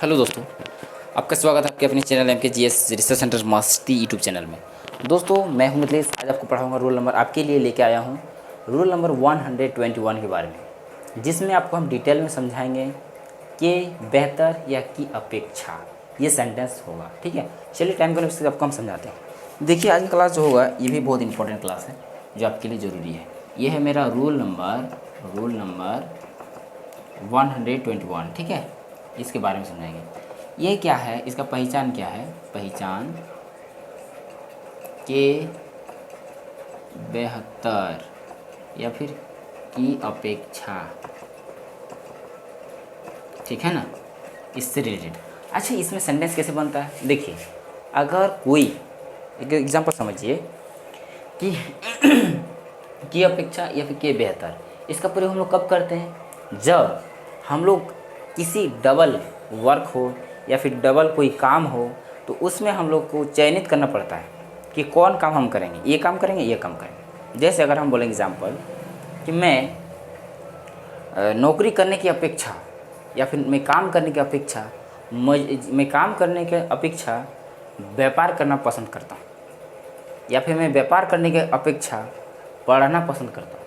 Hello दोस्तों, आपका स्वागत है आपके अपने चैनल एम के जी एस रिसर्च सेंटर मस्ती यूट्यूब चैनल में। दोस्तों मैं हूं मिथिलेश। आज आपको पढ़ाऊंगा रोल नंबर, आपके लिए लेके आया हूं रोल नंबर 121 के बारे में, जिसमें आपको हम डिटेल में समझाएंगे कि बेहतर या की अपेक्षा ये सेंटेंस होगा। ठीक है, चलिए टाइम को इससे आपको हम समझाते हैं। देखिए आज का क्लास जो होगा ये भी बहुत इंपॉर्टेंट क्लास है जो आपके लिए ज़रूरी है। ये है मेरा रोल नंबर 121। ठीक है, इसके बारे में समझाएंगे। ये क्या है, इसका पहचान क्या है, पहचान के बेहतर या फिर की अपेक्षा। ठीक है ना, इससे रिलेटेड। अच्छा, इसमें सेंटेंस कैसे बनता है? देखिए, अगर कोई एक एग्जांपल समझिए कि की अपेक्षा या फिर के बेहतर, इसका प्रयोग हम लोग कब करते हैं? जब हम लोग किसी डबल वर्क हो या फिर डबल कोई काम हो तो उसमें हम लोग को चयनित करना पड़ता है कि कौन काम हम करेंगे, ये काम करेंगे, ये काम करेंगे। जैसे अगर हम बोलेंगे एग्जांपल कि मैं नौकरी करने की अपेक्षा या फिर मैं काम करने की अपेक्षा मैं काम करने के अपेक्षा व्यापार करना पसंद करता हूँ, या फिर मैं व्यापार करने की अपेक्षा पढ़ना पसंद करता हूँ,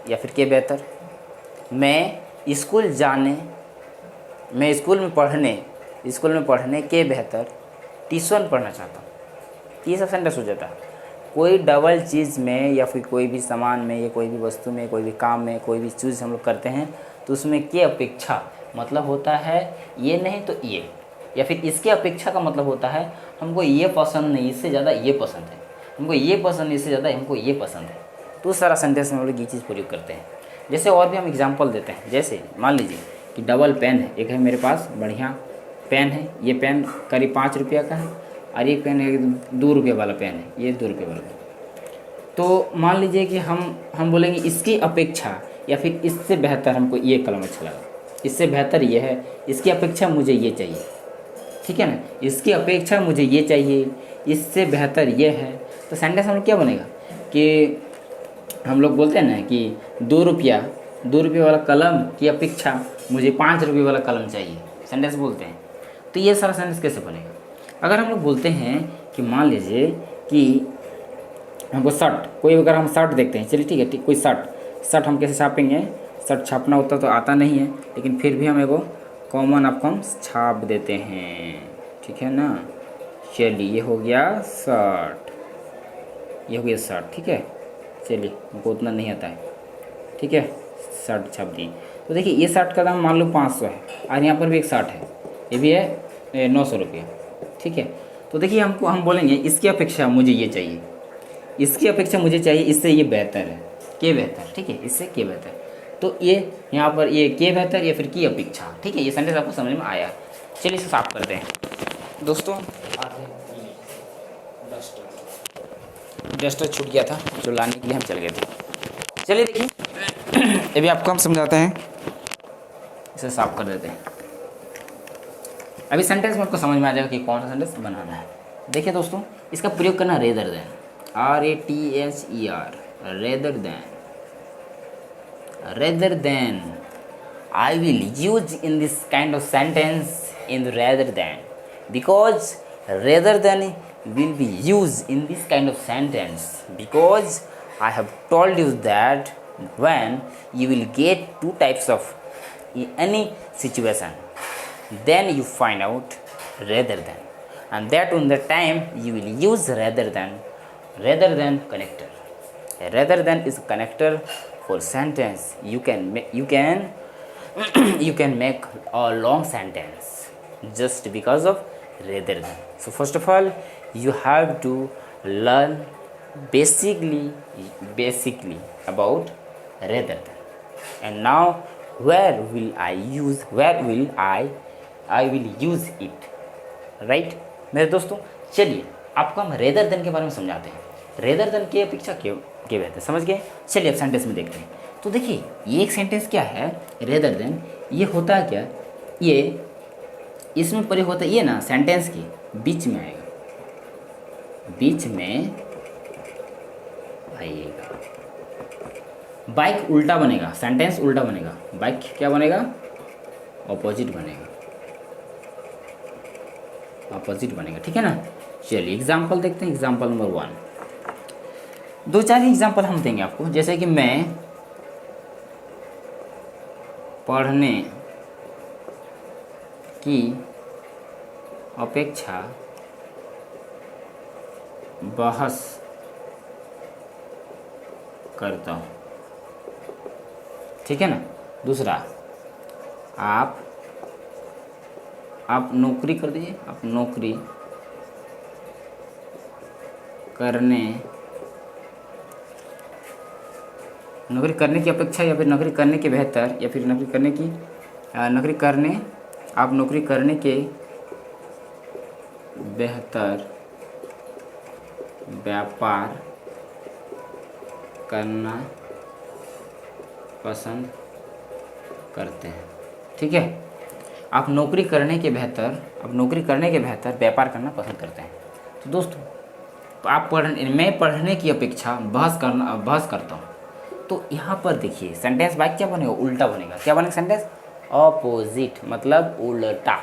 या फिर के बेहतर मैं स्कूल में पढ़ने के बेहतर ट्यूशन पढ़ना चाहता हूँ। ये सब सेंटेंस हो जाता है। कोई डबल चीज़ में या फिर कोई भी सामान में या कोई भी वस्तु में, कोई भी काम में, कोई भी चीज़ हम लोग करते हैं तो उसमें के अपेक्षा मतलब होता है ये नहीं तो ये, या फिर इसके अपेक्षा का मतलब होता है हमको ये पसंद नहीं, इससे ज़्यादा ये पसंद है, हमको ये पसंद नहीं, इससे ज़्यादा हमको ये पसंद है। तो सारा सेंटेंस में हम लोग ये चीज़ प्रयोग करते हैं। जैसे और भी हम एग्जांपल देते हैं। जैसे मान लीजिए कि डबल पेन है, एक है मेरे पास बढ़िया पेन है, ये पेन करीब 5 रुपये का है, और एक पेन है 2 रुपये वाला पेन है, ये 2 रुपये वाला। तो मान लीजिए कि हम बोलेंगे इसकी अपेक्षा या फिर इससे बेहतर हमको ये कलम अच्छा लगा, इससे बेहतर ये है, इसकी अपेक्षा मुझे ये चाहिए। ठीक है ना, इसकी अपेक्षा मुझे ये चाहिए, इससे बेहतर ये है। तो सेंटेंस हम लोग क्या बनेगा कि हम लोग बोलते हैं ना कि 2 रुपये वाला कलम की अपेक्षा मुझे 5 रुपये वाला कलम चाहिए, सेंटेंस बोलते हैं। तो ये सारा सेंटेंस कैसे बनेगा? अगर हम लोग बोलते हैं कि मान लीजिए कि हमको शर्ट, कोई अगर हम शर्ट देखते हैं, चलिए ठीक है, कोई शर्ट हम कैसे छापेंगे? शर्ट छापना होता तो आता नहीं है, लेकिन फिर भी हम एगो कॉमन आपको हम छाप देते हैं। ठीक है ना, चलिए ये हो गया शर्ट, ये हो गया शर्ट। ठीक है, चलिए हमको उतना नहीं आता है। ठीक है, शर्ट छाप दी। तो देखिए ये शर्ट का दाम मान लो 500 है, और यहाँ पर भी एक शर्ट है, ये भी है 900 रुपये। ठीक है, तो देखिए हम बोलेंगे इसकी अपेक्षा मुझे ये चाहिए, इसकी अपेक्षा मुझे चाहिए, इससे ये बेहतर है, के बेहतर। ठीक है, इससे के बेहतर। तो ये यहाँ पर ये के बेहतर या फिर की अपेक्षा। ठीक है, ये सेंटेंस आपको समझ में आया। चलिए इसे साफ करते हैं। दोस्तों डस्टर छूट गया था जो लाने के लिए हम चल गए थे। चलिए देखिए ये भी आपको हम समझाते हैं, इसे साफ कर देते हैं। अभी सेंटेंस में आपको समझ में आ जाएगा कि कौन सा सेंटेंस बनाना है। देखिए दोस्तों, इसका प्रयोग करना rather than, RATHER, rather than. I will use in this kind of sentence in rather than, because rather than will be used in this kind of sentence because I have told you that when you will get two types of in any situation, then you find out rather than, and that on the time you will use rather than connector. Rather than is a connector for sentence. You can you can make a long sentence just because of rather than. So first of all you have to learn basically about rather than. And now where will I use it, right? मेरे दोस्तों, चलिए आपको हम rather than के बारे में समझाते हैं। रेदर देन की अपेक्षा के बेहतर, समझ गए? चलिए अब सेंटेंस में देखते हैं। तो देखिए ये एक सेंटेंस क्या है, रेदर देन। ये होता है क्या, ये इसमें प्रयोग होता है, ये ना सेंटेंस के बीच में आएगा, बीच में आइएगा। बाइक उल्टा बनेगा, सेंटेंस उल्टा बनेगा, बाइक क्या बनेगा? ऑपोजिट बनेगा। अपोजिट बनेगा, ठीक है ना। चलिए एग्जाम्पल देखते हैं, एग्जाम्पल नंबर 1। दो चार एग्जाम्पल हम देंगे आपको, जैसे कि मैं पढ़ने की अपेक्षा बहस करता हूँ, ठीक है ना। दूसरा, आप नौकरी कर दीजिए, आप नौकरी करने की अपेक्षा या फिर नौकरी करने के बेहतर या फिर नौकरी करने की आप नौकरी करने के बेहतर व्यापार करना पसंद करते हैं, ठीक है। आप नौकरी करने के बेहतर व्यापार करना पसंद करते हैं। तो दोस्तों, मैं पढ़ने की अपेक्षा बहस करता हूँ। तो यहाँ पर देखिए सेंटेंस बाय क्या बनेगा, उल्टा बनेगा। क्या बनेगा सेंटेंस? अपोजिट, मतलब उल्टा,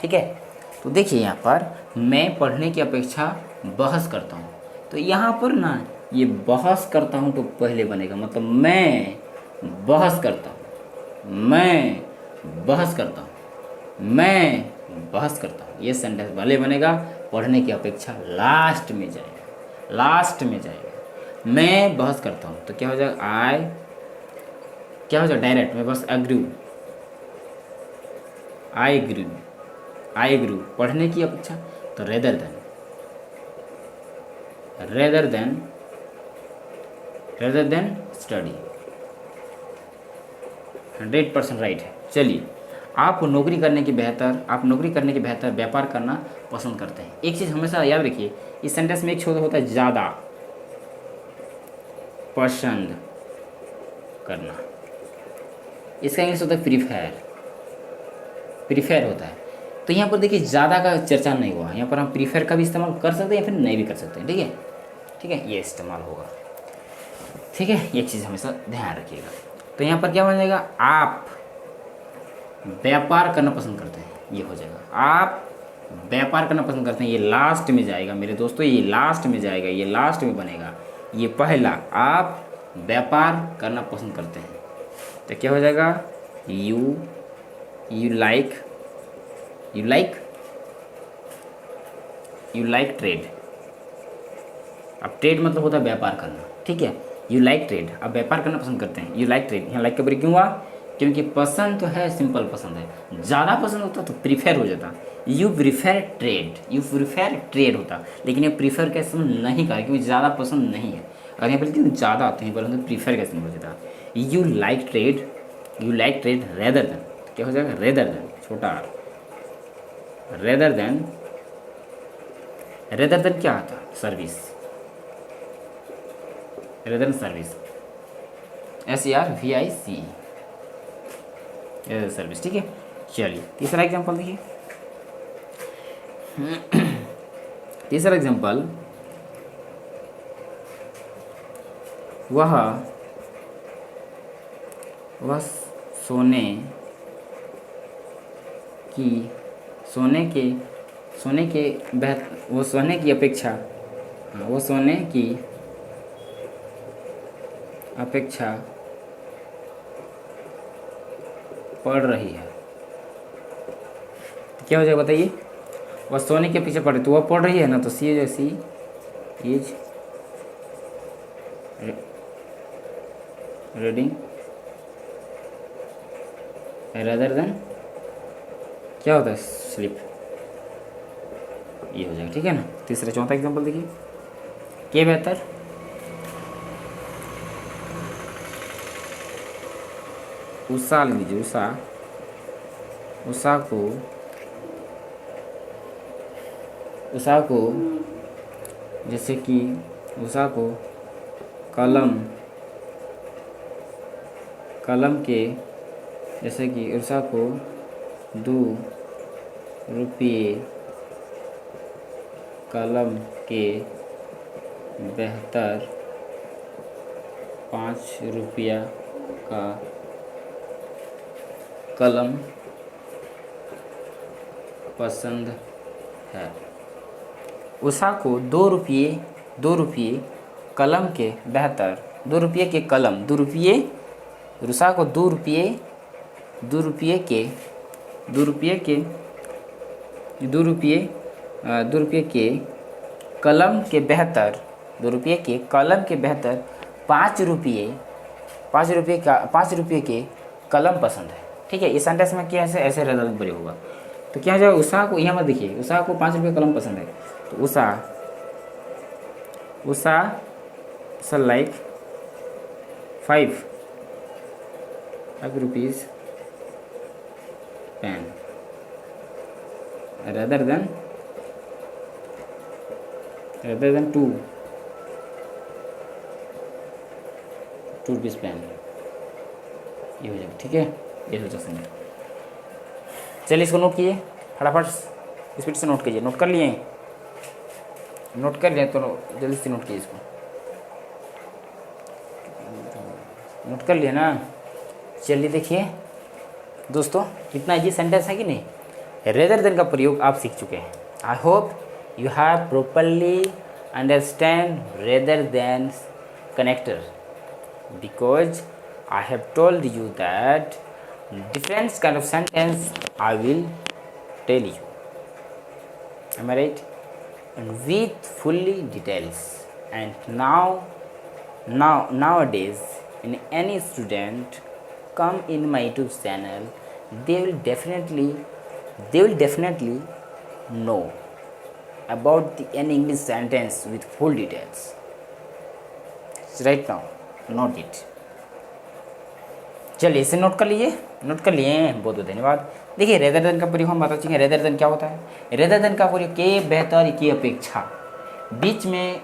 ठीक है। तो देखिए यहाँ पर मैं पढ़ने की अपेक्षा बहस करता हूँ, तो यहाँ पर ना ये बहस करता हूँ तो पहले बनेगा, मतलब मैं बहस करता हूँ, ये सेंटेंस पहले बनेगा, पढ़ने की अपेक्षा लास्ट में जाएगा। मैं बहस करता हूँ तो क्या हो जाएगा, क्या हो जाएगा डायरेक्ट, मैं बस आई ग्रू पढ़ने की अपेक्षा, तो रेदर देन स्टडी, 100% राइट है। चलिए, आप नौकरी करने के बेहतर व्यापार करना पसंद करते हैं। एक चीज़ हमेशा याद रखिए, इस सेंटेंस में एक शब्द होता है ज़्यादा पसंद करना, इसका इंग्लिश होता है प्रीफेयर होता है। तो यहाँ पर देखिए ज़्यादा का चर्चा नहीं हुआ, यहाँ पर हम प्रीफेयर का भी इस्तेमाल कर सकते हैं या फिर नहीं भी कर सकते हैं, ठीक है, ये इस्तेमाल होगा, ठीक है। ये चीज़ हमेशा ध्यान रखिएगा। तो यहाँ पर क्या बन जाएगा, आप व्यापार करना पसंद करते हैं, ये हो जाएगा, आप व्यापार करना पसंद करते हैं। ये लास्ट में जाएगा मेरे दोस्तों, ये लास्ट में बनेगा। ये पहला, आप व्यापार करना पसंद करते हैं, तो क्या हो जाएगा, यू लाइक ट्रेड। अब ट्रेड मतलब होता है व्यापार करना, ठीक है। यू लाइक ट्रेड, आप व्यापार करना पसंद करते हैं। यू लाइक ट्रेड, यहाँ लाइक का प्रयोग क्यों हुआ, क्योंकि पसंद तो है, सिंपल पसंद है। ज़्यादा पसंद होता तो प्रीफेर हो जाता, यू प्रीफेर ट्रेड होता, लेकिन ये प्रीफर का इस्तेमाल नहीं करा क्योंकि ज़्यादा पसंद नहीं है। अगर यहाँ पर ज़्यादा आते हैं परंतु प्रीफर का इस्तेमाल हो जाता। You like trade rather than, क्या हो जाएगा, रेदर देन, छोटा आर, रेदर देन क्या आता, सर्विस, सर्विस, सर्विस, ठीक है। चलिए तीसरा एग्जांपल देखिए। तीसरा एग्जांपल, वह सोने की अपेक्षा पढ़ रही है। क्या हो जाएगा बताइए, वह सोने के पीछे पढ़ रही, तो वह पढ़ रही है ना, तो सी इज रीडिंग रेदर देन, क्या होता है, स्लिप, ये हो जाएगा, ठीक है ना। तीसरा चौथा एग्जांपल देखिए, के बेहतर, उषा लिख दीजिए, उषा को जैसे कि उषा को कलम के, जैसे कि उषा को 2 रुपये कलम के बेहतर 5 रुपया का कलम पसंद है। उषा को 2 रुपये कलम के बेहतर, 2 रुपये के कलम, 2 रुपये, उषा को 2 रुपये, 2 रुपये के 2 रुपये के 2 रुपये 2 रुपये के कलम के बेहतर, 2 रुपये के कलम के बेहतर 5 रुपये, 5 रुपये का 5 रुपये के कलम पसंद है। ठीक है, इस सेंटेंस में क्या ऐसे रिजल्ट प्रयोग होगा। तो क्या हो जाएगा, उषा को, यहाँ पर देखिए, उषा को 5 रुपये कलम पसंद है, तो Usha like 5 rupees pen rather than 2 rupees pen, ये हो जाएगा। ठीक है, ये सोचा समझे। चलिए इसको नोट कीजिए, फटाफट स्पीड से नोट कीजिए। नोट कर लिए तो जल्दी से नोट कीजिए इसको। नोट कर लिए ना। चलिए देखिए दोस्तों, कितना इजी सेंटेंस है कि नहीं। रेदर देन का प्रयोग आप सीख चुके हैं। I hope you have properly understand rather than connector, because I have told you that different kind of sentence I will tell you. Am I right? And with fully details. And nowadays, in any student come in my YouTube channel, they will definitely know about any English sentence with full details. So right now, note it. चलिए इसे note कर लीजिए। Note कर लिए, बहुत बहुत धन्यवाद। देखिए रेदर देन का प्रयोग हम बता चुके हैं। रेदर देन क्या होता है, रेदर देन का प्रयोग के बेहतर की अपेक्षा, बीच में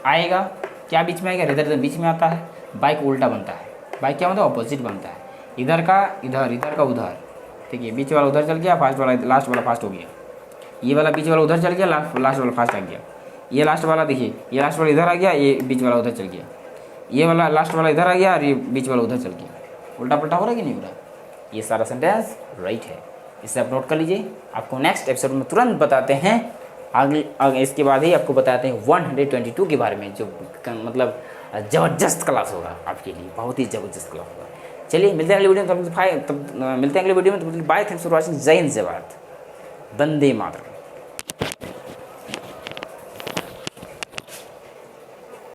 आएगा। क्या बीच में आएगा, रेदर देन बीच में आता है। बाइक उल्टा बनता है, बाइक क्या होता है, अपोजिट बनता है। इधर का इधर, इधर का उधर। ठीक है, बीच वाला उधर चल गया, फास्ट वाला लास्ट वाला फास्ट हो गया। ये वाला बीच वाला उधर चल गया, लास्ट वाला फास्ट आ गया। ये लास्ट वाला देखिए, ये लास्ट वाला इधर आ गया, ये बीच वाला उधर चल गया। ये वाला लास्ट वाला इधर आ गया और ये बीच वाला उधर चल गया। उल्टा पुल्टा हो रहा है कि नहीं हो रहा। ये सारा सेंटेंस राइट है, इसे आप नोट कर लीजिए। आपको नेक्स्ट एपिसोड में तुरंत बताते हैं, आगे इसके बाद ही आपको बताते हैं 122 के बारे में, जो मतलब ज़बरदस्त क्लास होगा आपके लिए, बहुत ही ज़बरदस्त क्लास होगा। चलिए मिलते हैं अगले वीडियो में, मिलते हैं अगले वीडियो में। Bye, thanks for watching. जय हिंद, जय भारत, वंदे मातरम।